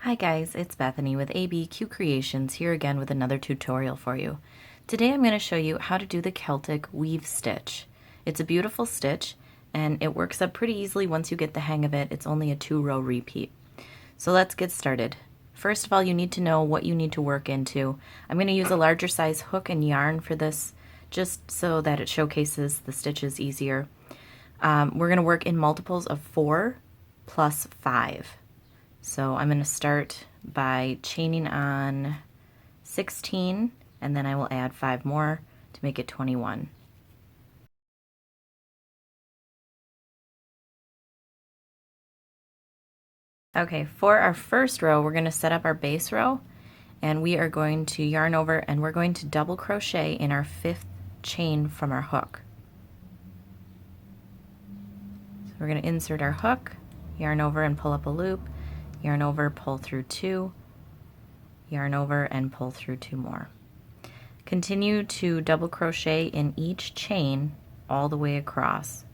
Hi guys, it's Bethany with ABCuteCreations here again with another tutorial for you. Today I'm going to show you how to do the Celtic Weave Stitch. It's a beautiful stitch and it works up pretty easily once you get the hang of it. It's only a 2-row repeat. So let's get started. First of all, you need to know what you need to work into. I'm going to use a larger size hook and yarn for this just so that it showcases the stitches easier. We're going to work in multiples of 4 plus 5. So I'm going to start by chaining on 16 and then I will add 5 more to make it 21. Okay, for our first row we're going to set up our base row and we are going to yarn over and we're going to double crochet in our 5th chain from our hook. So we're going to insert our hook, yarn over and pull up a loop, yarn over, pull through 2, yarn over and pull through 2 more. Continue to double crochet in each chain all the way across.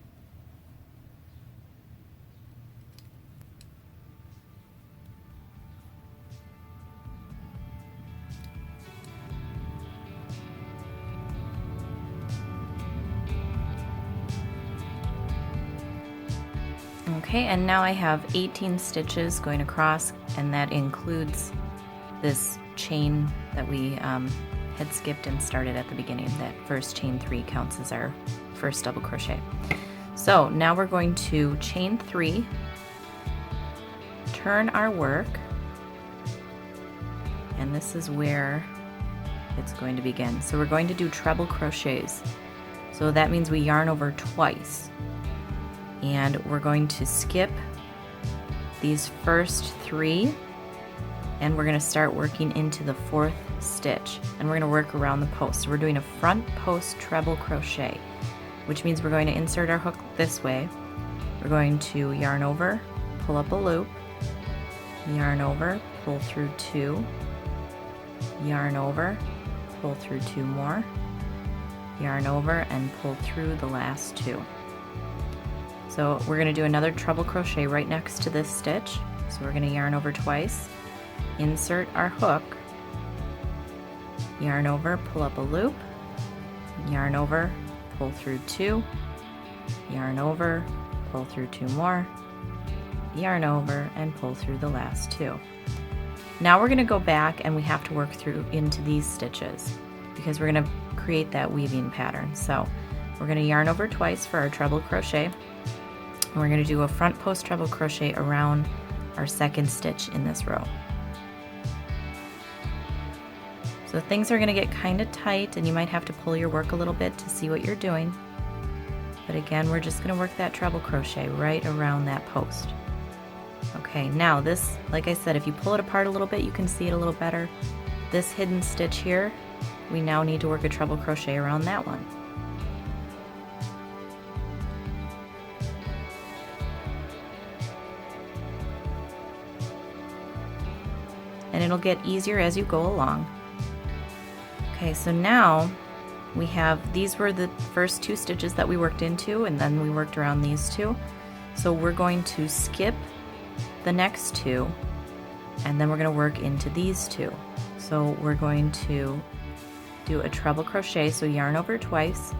Okay, and now I have 18 stitches going across, and that includes this chain that we had skipped and started at the beginning. That first chain 3 counts as our first double crochet. So now we're going to chain 3, turn our work, and this is where it's going to begin. So we're going to do treble crochets. So that means we yarn over twice. And we're going to skip these first 3 and we're going to start working into the 4th stitch, and we're going to work around the post. So we're doing a front post treble crochet, which means we're going to insert our hook this way. We're going to yarn over, pull up a loop, yarn over, pull through 2, yarn over, pull through 2 more, yarn over and pull through the last 2. So we're going to do another treble crochet right next to this stitch. So we're going to yarn over twice, insert our hook, yarn over, pull up a loop, yarn over, pull through 2, yarn over, pull through 2 more, yarn over and pull through the last 2. Now we're going to go back and we have to work through into these stitches because we're going to create that weaving pattern. So we're going to yarn over twice for our treble crochet. And we're going to do a front post treble crochet around our 2nd stitch in this row. So things are going to get kind of tight and you might have to pull your work a little bit to see what you're doing. But again, we're just going to work that treble crochet right around that post. Okay, now this, like I said, if you pull it apart a little bit, you can see it a little better. This hidden stitch here, we now need to work a treble crochet around that one. And it'll get easier as you go along. Okay, so now we have, these were the first 2 stitches that we worked into, and then we worked around these 2. So we're going to skip the next 2, and then we're going to work into these 2. So we're going to do a treble crochet, so yarn over twice,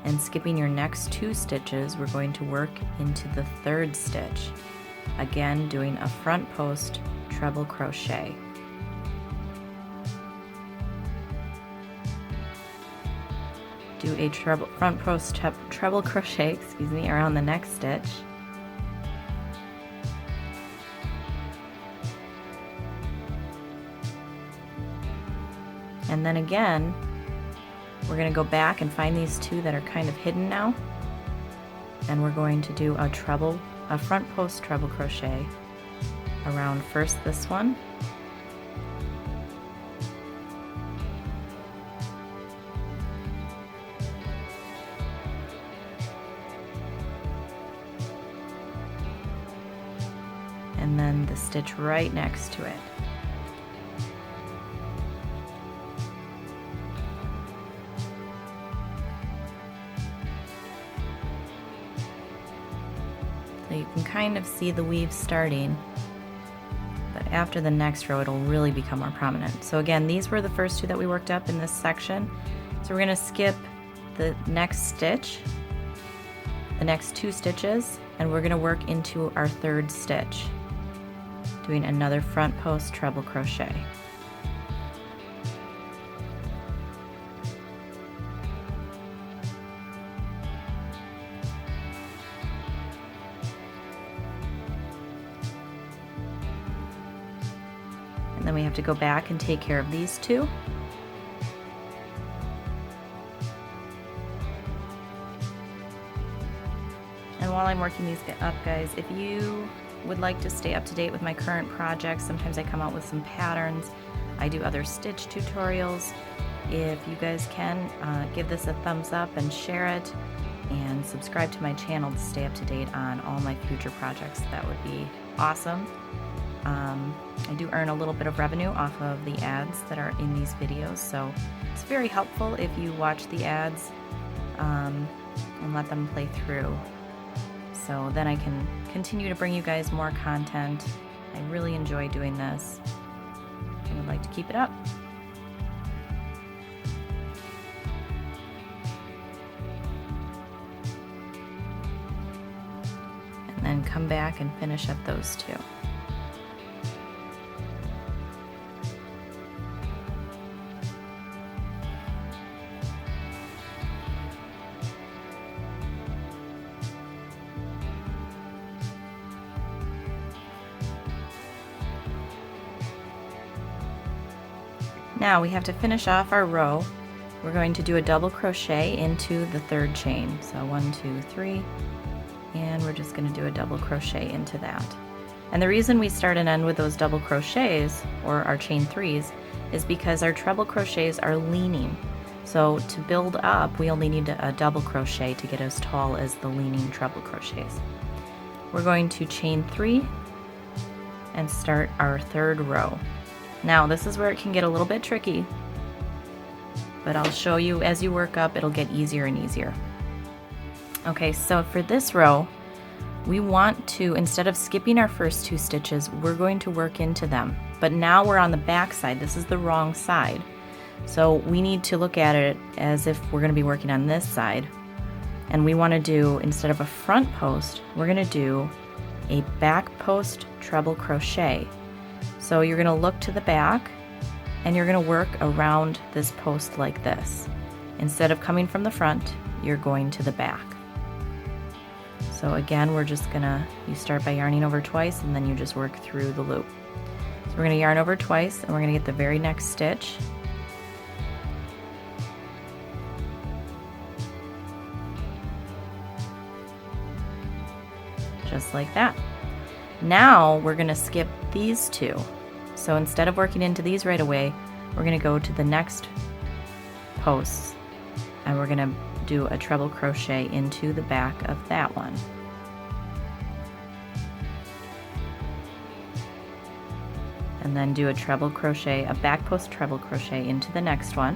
and skipping your next 2 stitches, we're going to work into the 3rd stitch. Again, doing a front post treble crochet. Do a front post treble crochet, around the next stitch. And then again, we're going to go back and find these 2 that are kind of hidden now, and we're going to do a front post treble crochet around first this one, and then the stitch right next to it. So you can kind of see the weave starting, but after the next row it'll really become more prominent. So again, these were the first two that we worked up in this section. So we're going to skip the next stitch, the next 2 stitches, and we're going to work into our 3rd stitch, doing another front post treble crochet. And then we have to go back and take care of these 2. And while I'm working these up, guys, if you would like to stay up to date with my current projects, sometimes I come out with some patterns. I do other stitch tutorials. If you guys can, give this a thumbs up and share it, and subscribe to my channel to stay up to date on all my future projects. That would be awesome. I do earn a little bit of revenue off of the ads that are in these videos, so it's very helpful if you watch the ads and let them play through. So then I can continue to bring you guys more content. I really enjoy doing this and would like to keep it up. And then come back and finish up those 2. Now we have to finish off our row. We're going to do a double crochet into the 3rd chain. So 1, 2, 3, and we're just going to do a double crochet into that. And the reason we start and end with those double crochets, or our chain 3s, is because our treble crochets are leaning. So to build up, we only need a double crochet to get as tall as the leaning treble crochets. We're going to chain 3 and start our 3rd row. Now this is where it can get a little bit tricky, but I'll show you as you work up, it'll get easier and easier. Okay, so for this row, we want to, instead of skipping our first 2 stitches, we're going to work into them. But now we're on the back side. This is the wrong side. So we need to look at it as if we're going to be working on this side. And we want to do, instead of a front post, we're going to do a back post treble crochet. So you're going to look to the back and you're going to work around this post like this. Instead of coming from the front, you're going to the back. So again, we're just gonna, you start by yarning over twice and then you just work through the loop. So we're gonna yarn over twice and we're gonna get the very next stitch. Just like that. Now we're gonna skip these 2. So instead of working into these right away, we're going to go to the next posts and we're going to do a treble crochet into the back of that one. And then do a treble crochet, a back post treble crochet into the next one.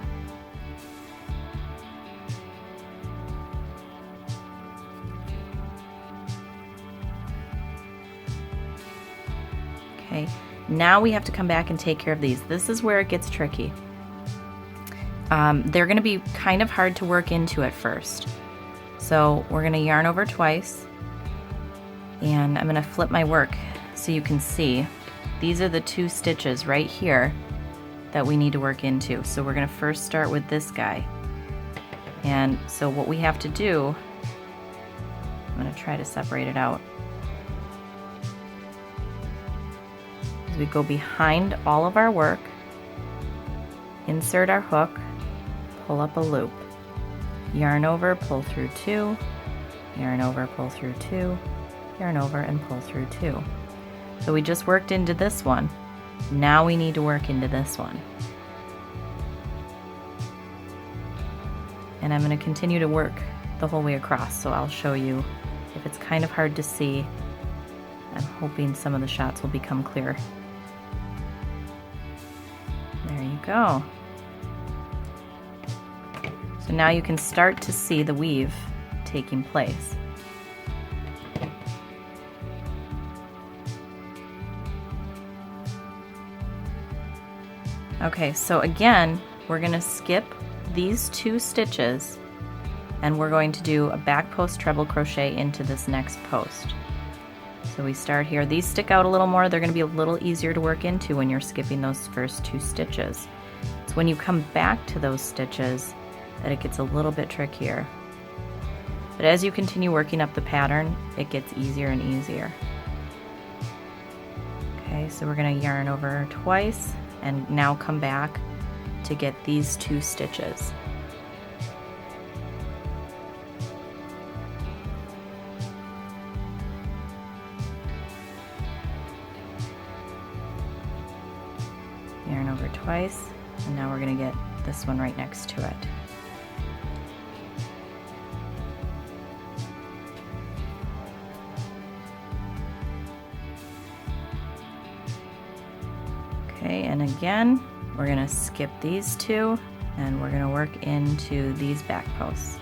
Okay. Now we have to come back and take care of these. This is where it gets tricky. They're going to be kind of hard to work into at first. So we're going to yarn over twice, and I'm going to flip my work so you can see. These are the 2 stitches right here that we need to work into. So we're going to first start with this guy. And so what we have to do, I'm going to try to separate it out. We go behind all of our work, insert our hook, pull up a loop, yarn over, pull through 2, yarn over, pull through 2, yarn over, and pull through 2. So we just worked into this one. Now we need to work into this one. And I'm going to continue to work the whole way across, so I'll show you. If it's kind of hard to see, I'm hoping some of the shots will become clear. There you go. So now you can start to see the weave taking place. Okay, so again, we're going to skip these 2 stitches and we're going to do a back post treble crochet into this next post. So we start here. These stick out a little more. They're going to be a little easier to work into when you're skipping those first 2 stitches. It's when you come back to those stitches that it gets a little bit trickier. But as you continue working up the pattern, it gets easier and easier. Okay, so we're going to yarn over twice and now come back to get these 2 stitches. Yarn over twice, and now we're going to get this one right next to it. Okay, and again, we're going to skip these 2 and we're going to work into these back posts.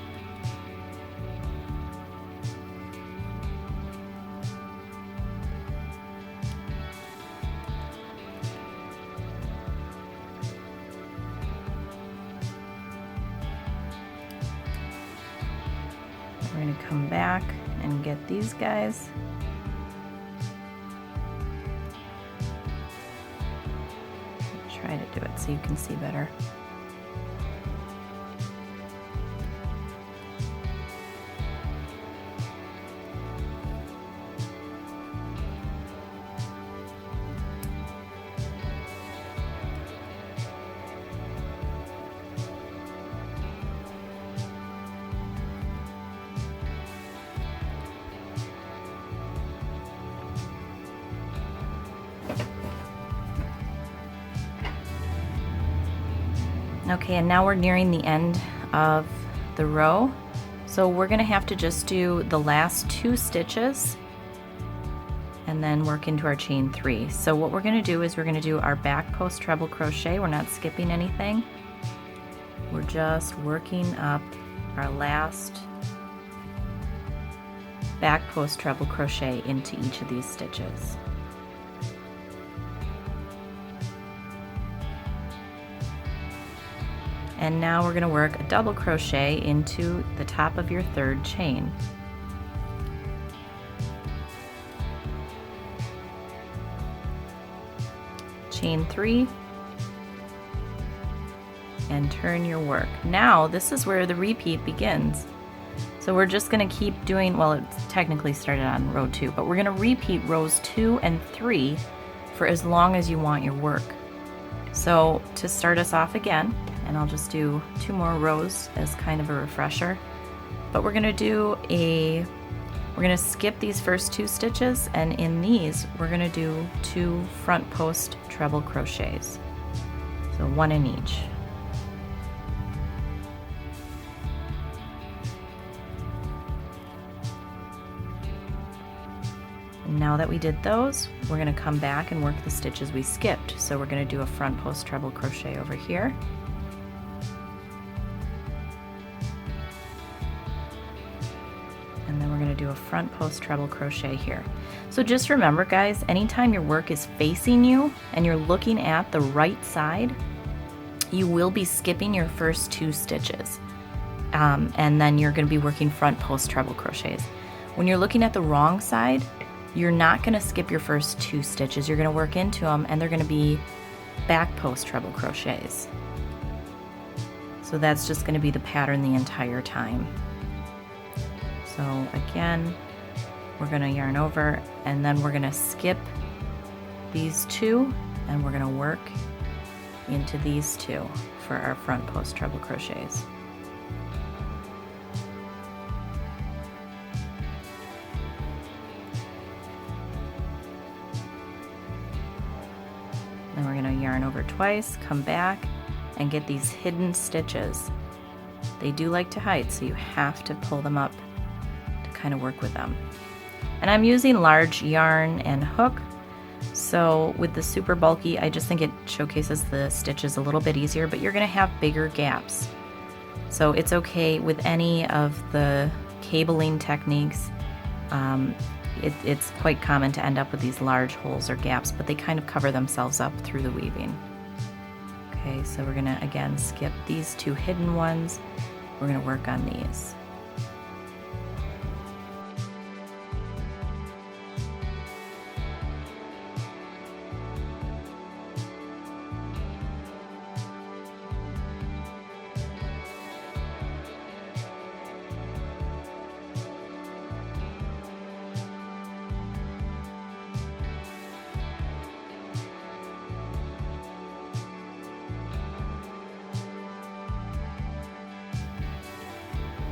We're going to come back and get these guys. Try to do it so you can see better. Okay, and now we're nearing the end of the row. So we're going to have to just do the last 2 stitches and then work into our chain 3. So what we're going to do is we're going to do our back post treble crochet. We're not skipping anything. We're just working up our last back post treble crochet into each of these stitches. And now we're going to work a double crochet into the top of your 3rd chain. Chain 3 and turn your work. Now this is where the repeat begins. So we're just going to keep doing, well, it's technically started on row 2, but we're going to repeat rows 2 and 3 for as long as you want your work. So to start us off again, and I'll just do 2 more rows as kind of a refresher. But we're gonna skip these first 2 stitches, and in these we're gonna do 2 front post treble crochets. So 1 in each. And now that we did those, we're gonna come back and work the stitches we skipped. So we're gonna do a front post treble crochet over here. And then we're going to do a front post treble crochet here. So just remember, guys, anytime your work is facing you and you're looking at the right side, you will be skipping your first 2 stitches. And then you're going to be working front post treble crochets. When you're looking at the wrong side, you're not going to skip your first 2 stitches. You're going to work into them, and they're going to be back post treble crochets. So that's just going to be the pattern the entire time. So again, we're going to yarn over, and then we're going to skip these 2 and we're going to work into these 2 for our front post treble crochets. Then we're going to yarn over twice, come back, and get these hidden stitches. They do like to hide, so you have to pull them up kind of work with them. And I'm using large yarn and hook, so with the super bulky, I just think it showcases the stitches a little bit easier, but you're going to have bigger gaps. So it's okay with any of the cabling techniques. It's quite common to end up with these large holes or gaps, but they kind of cover themselves up through the weaving. Okay, so we're gonna again skip these two hidden ones. We're gonna work on these.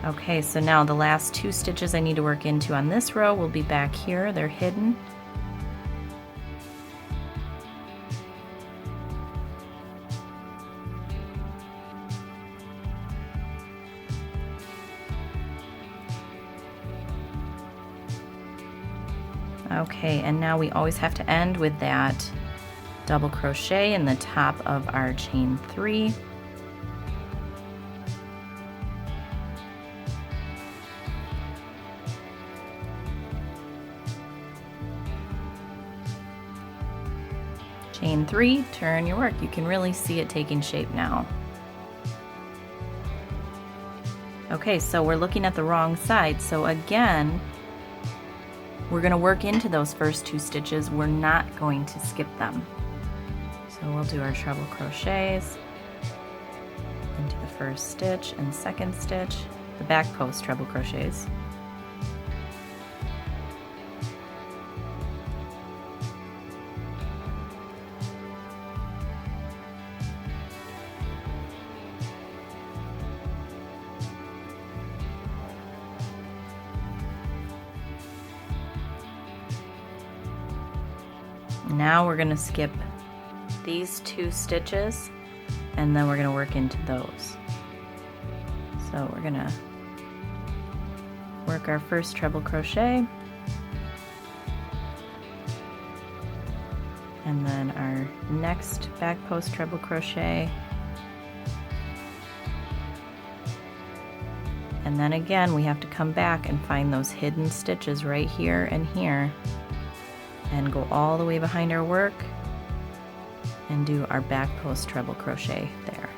Okay, so now the last two stitches I need to work into on this row will be back here. They're hidden. Okay, and now we always have to end with that double crochet in the top of our chain 3. Chain 3, turn your work. You can really see it taking shape now. Okay, so we're looking at the wrong side. So again, we're going to work into those first 2 stitches. We're not going to skip them. So we'll do our treble crochets into the first stitch and second stitch, the back post treble crochets. Now we're going to skip these 2 stitches and then we're going to work into those. So we're going to work our first treble crochet and then our next back post treble crochet, and then again we have to come back and find those hidden stitches right here and here and go all the way behind our work and do our back post treble crochet there.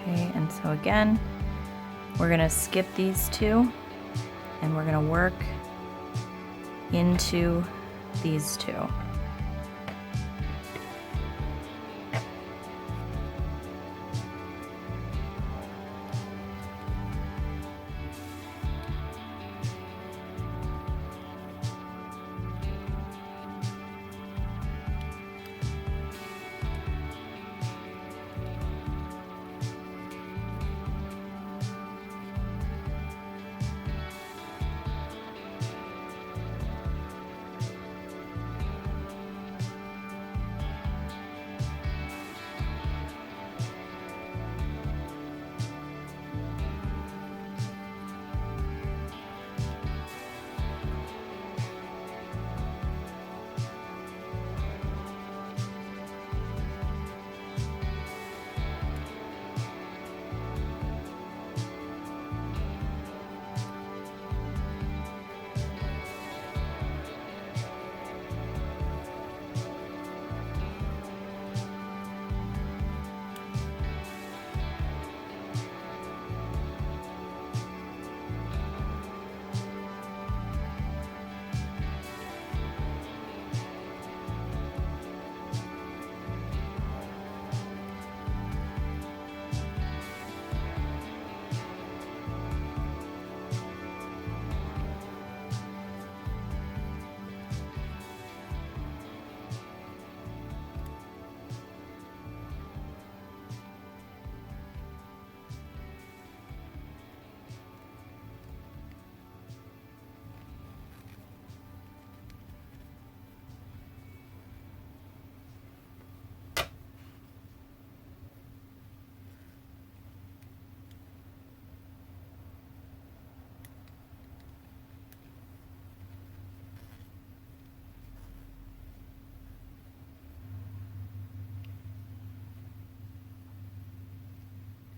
Okay, and so again, we're going to skip these 2 and we're going to work into these 2.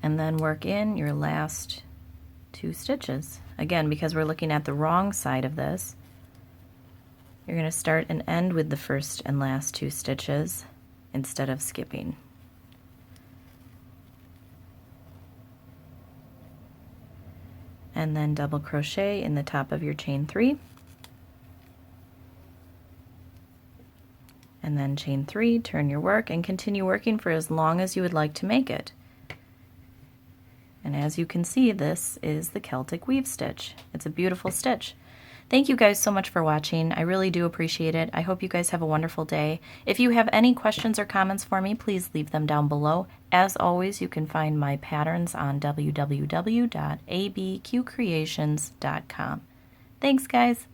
and then work in your last 2 stitches. Again, because we're looking at the wrong side of this, you're going to start and end with the first and last 2 stitches instead of skipping. And then double crochet in the top of your chain 3, and then chain 3, turn your work, and continue working for as long as you would like to make it. And as you can see, this is the Celtic Weave Stitch. It's a beautiful stitch. Thank you guys so much for watching. I really do appreciate it. I hope you guys have a wonderful day. If you have any questions or comments for me, please leave them down below. As always, you can find my patterns on www.abcutecreations.com. Thanks, guys.